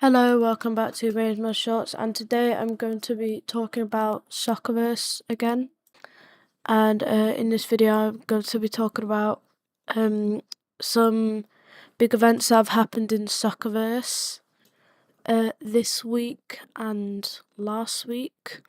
Hello, welcome back to My Shorts, and today I'm going to be talking about Soccerverse again. And in this video, I'm going to be talking about some big events that have happened in Soccerverse this week and last week.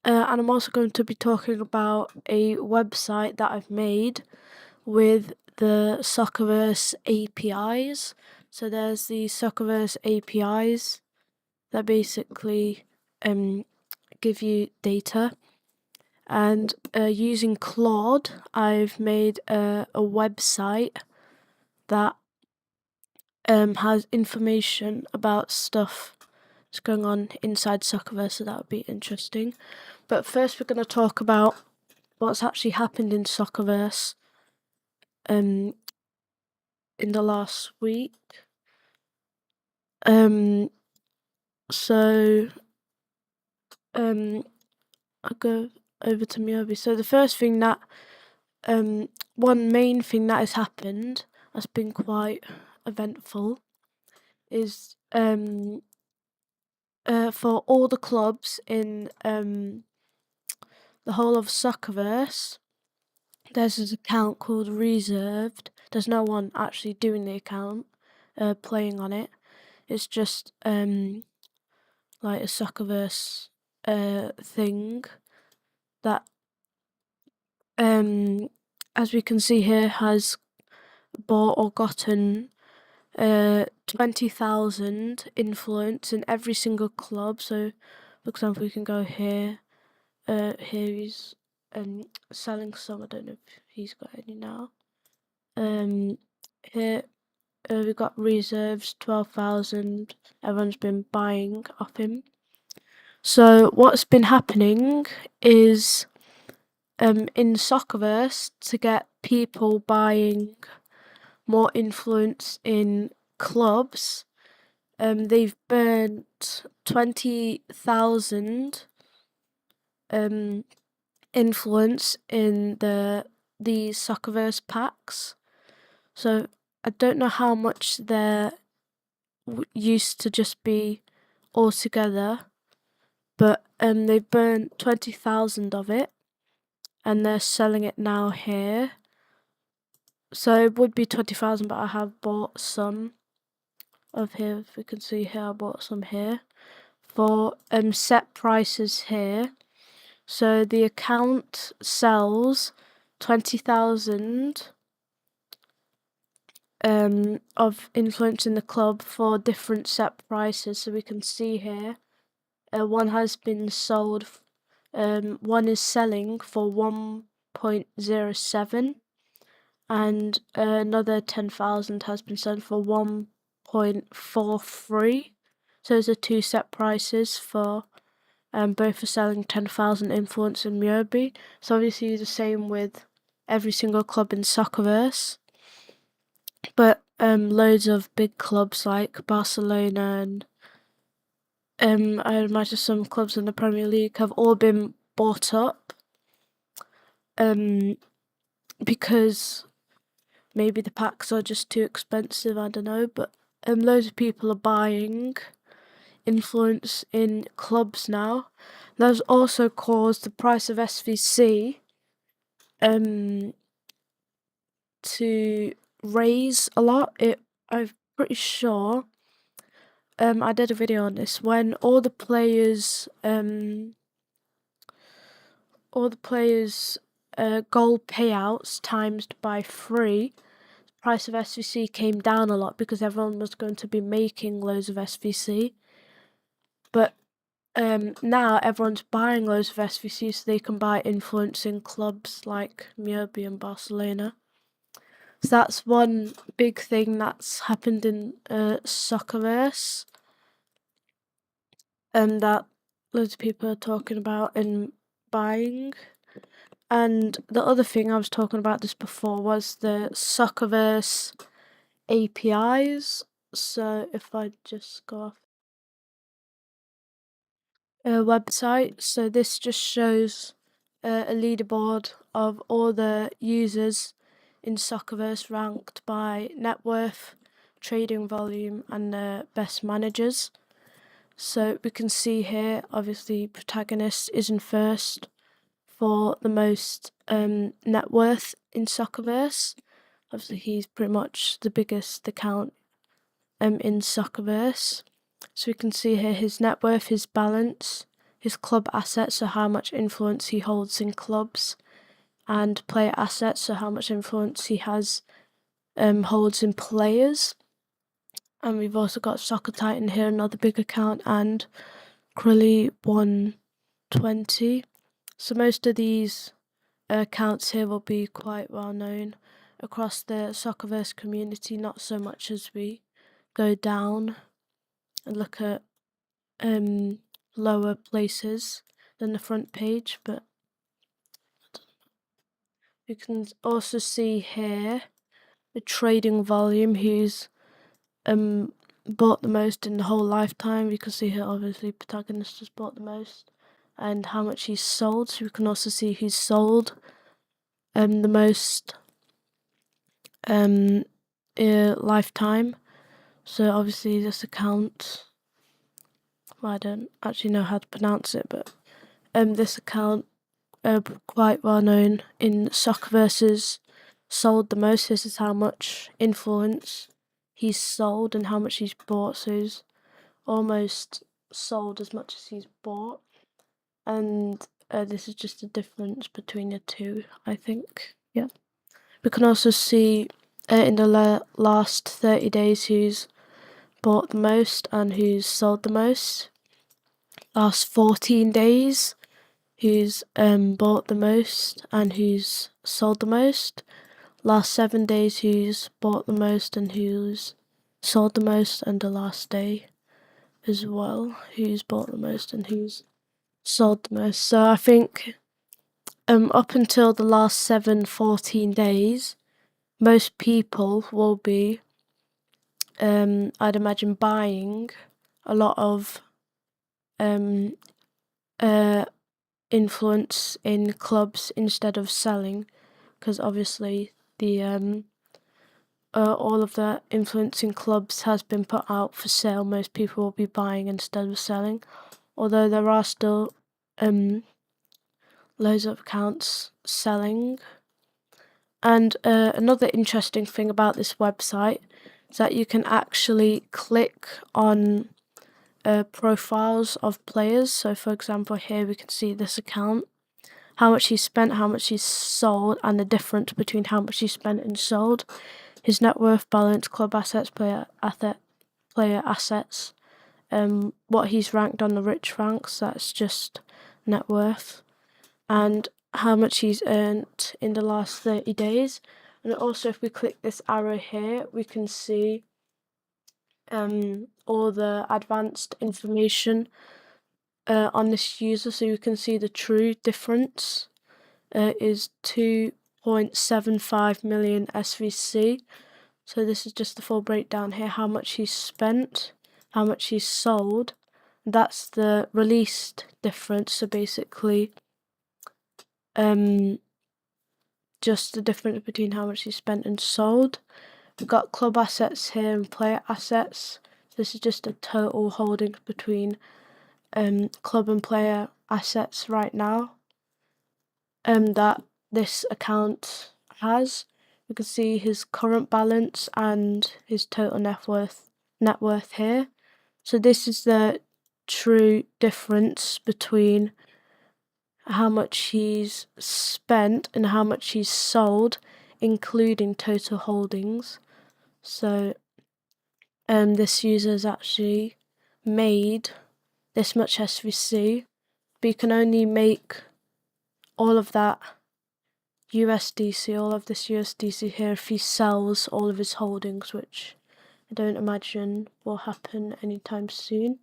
And I'm also going to be talking about a website that I've made with the Soccerverse APIs. So there's the Soccerverse APIs that basically give you data. And using Claude, I've made a website that has information about stuff that's going on inside Soccerverse, so that would be interesting. But first, we're going to talk about what's actually happened in Soccerverse in the last week. So I'll go over to Miobi. So the first thing that one main thing that has happened that's been quite eventful is for all the clubs in the whole of Soccerverse, there's an account called Reserved. There's no one actually doing the account, playing on it. It's just like a Soccerverse thing that as we can see here has bought or gotten 20,000 influence in every single club. So for example, we can go here. Here he's selling some. I don't know if he's got any now. Here we've got reserves, 12,000. Everyone's been buying off him. So what's been happening is in Soccerverse, to get people buying more influence in clubs, they've burnt 20,000 influence in these Soccerverse packs. So I don't know how much there used to just be all together, but they've burnt 20,000 of it, and they're selling it now here. So it would be 20,000, but I have bought some of here. If we can see here, I bought some here for set prices here. So the account sells 20,000 of influence in the club for different set prices. So we can see here, one has been sold. One is selling for 1.07, and another 10,000 has been sold for 1.43. So those are two set prices for both are selling 10,000 influence in Myobi. So obviously the same with every single club in Soccerverse. But loads of big clubs like Barcelona and I imagine some clubs in the Premier League have all been bought up. Because maybe the packs are just too expensive, I don't know, but loads of people are buying influence in clubs now. That's also caused the price of SVC to raise a lot. I'm pretty sure I did a video on this when all the players goal payouts times by 3, the price of SVC came down a lot because everyone was going to be making loads of SVC. But now everyone's buying loads of SVC so they can buy influence in clubs like Myobi and Barcelona. So that's one big thing that's happened in Soccerverse, and that loads of people are talking about and buying. And the other thing I was talking about this before was the Soccerverse APIs. So if I just go off website, so this just shows a leaderboard of all the users in Soccerverse ranked by net worth, trading volume and the best managers. So we can see here, obviously, protagonist is in first for the most net worth in Soccerverse. Obviously, he's pretty much the biggest account in Soccerverse. So we can see here his net worth, his balance, his club assets, so how much influence he holds in clubs, and player assets, so how much influence he has holds in players. And we've also got Soccer Titan here, another big account, and Krully 120. So most of these accounts here will be quite well known across the Soccerverse community, not so much as we go down and look at lower places than the front page, but you can also see here the trading volume, who's bought the most in the whole lifetime. You can see here obviously protagonist has bought the most, and how much he's sold. So we can also see who's sold the most lifetime. So obviously this account, well, I don't actually know how to pronounce it, but this account quite well known in Soccerverse, sold the most. This is how much influence he's sold and how much he's bought. So he's almost sold as much as he's bought, and this is just the difference between the two, I think. Yeah, we can also see in the last 30 days who's bought the most and who's sold the most. Last 14 days who's bought the most and who's sold the most. Last 7 days who's bought the most and who's sold the most, and the last day as well, who's bought the most and who's sold the most. So I think up until the last 14 days, most people will be, I'd imagine, buying a lot of influence in clubs instead of selling, because obviously the all of the influence in clubs has been put out for sale. Most people will be buying instead of selling, although there are still loads of accounts selling. And another interesting thing about this website is that you can actually click on profiles of players. So for example, here we can see this account, how much he spent, how much he's sold, and the difference between how much he spent and sold. His net worth, balance, club assets, player assets, what he's ranked on the rich ranks, that's just net worth, and how much he's earned in the last 30 days. And also, if we click this arrow here, we can see all the advanced information on this user. So you can see the true difference is 2.75 million SVC. So this is just the full breakdown here, how much he's spent, how much he's sold. That's the released difference. So basically just the difference between how much he spent and sold. We've got club assets here and player assets. This is just a total holdings between club and player assets right now that this account has. You can see his current balance and his total net worth here. So this is the true difference between how much he's spent and how much he's sold, including total holdings. So this user has actually made this much SVC, but you can only make all of that USDC, all of this USDC here, if he sells all of his holdings, which I don't imagine will happen anytime soon.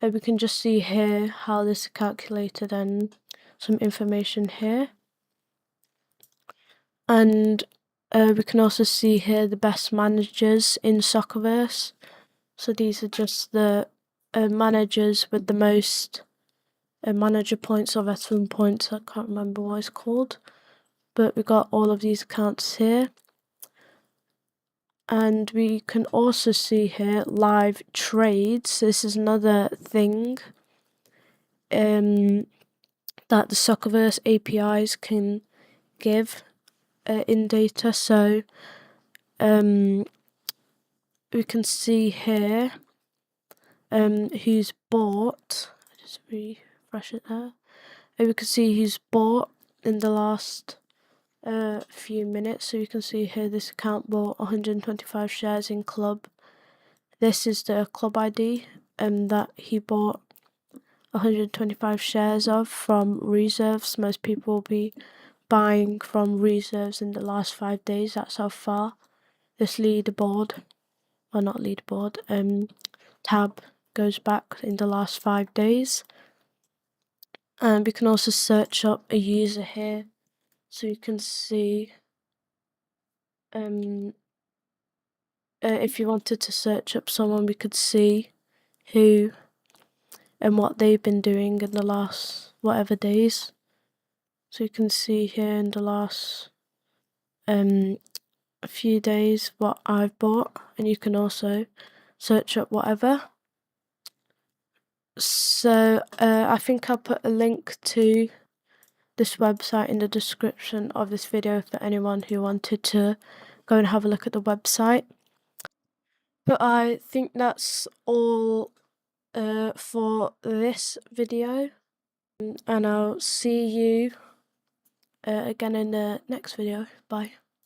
We can just see here how this is calculated and some information here. And we can also see here the best managers in Soccerverse. So these are just the managers with the most manager points or veteran points. I can't remember what it's called. But we got all of these accounts here. And we can also see here live trades. This is another thing that the Soccerverse APIs can give in data. So we can see here who's bought. Just refresh it there. And we can see who's bought in the last few minutes. So you can see here this account bought 125 shares in club. This is the club ID that he bought 125 shares of from reserves. Most people will be buying from reserves in the last 5 days. That's how far this leaderboard, or not leaderboard, tab goes back in the last 5 days. And we can also search up a user here, so you can see if you wanted to search up someone, we could see who and what they've been doing in the last whatever days. So you can see here in the last a few days what I've bought, and you can also search up whatever. So I think I'll put a link to this website in the description of this video for anyone who wanted to go and have a look at the website. But I think that's all for this video, and I'll see you again in the next video. Bye.